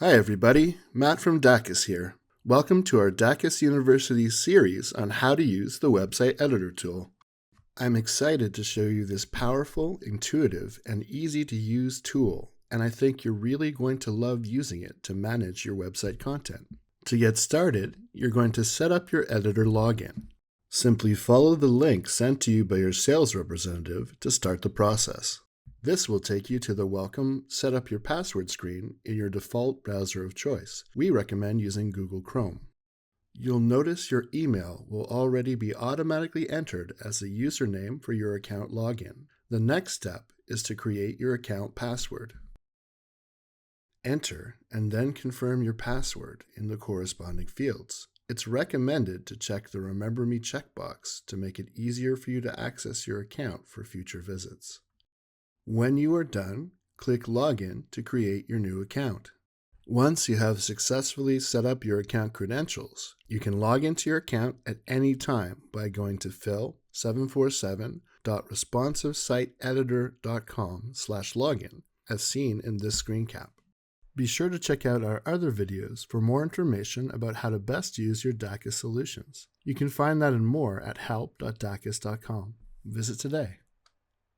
Hi everybody, Matt from Dakis here. Welcome to our Dakis University series on how to use the website editor tool. I'm excited to show you this powerful, intuitive, and easy to use tool, and I think you're really going to love using it to manage your website content. To get started, you're going to set up your editor login. Simply follow the link sent to you by your sales representative to start the process. This will take you to the Welcome Set Up Your Password screen in your default browser of choice. We recommend using Google Chrome. You'll notice your email will already be automatically entered as the username for your account login. The next step is to create your account password. Enter and then confirm your password in the corresponding fields. It's recommended to check the Remember Me checkbox to make it easier for you to access your account for future visits. When you are done, click Login to create your new account. Once you have successfully set up your account credentials, you can log into your account at any time by going to phil747.responsivesiteeditor.com/login, as seen in this screen cap. Be sure to check out our other videos for more information about how to best use your Dakis solutions. You can find that and more at help.dakis.com. Visit today.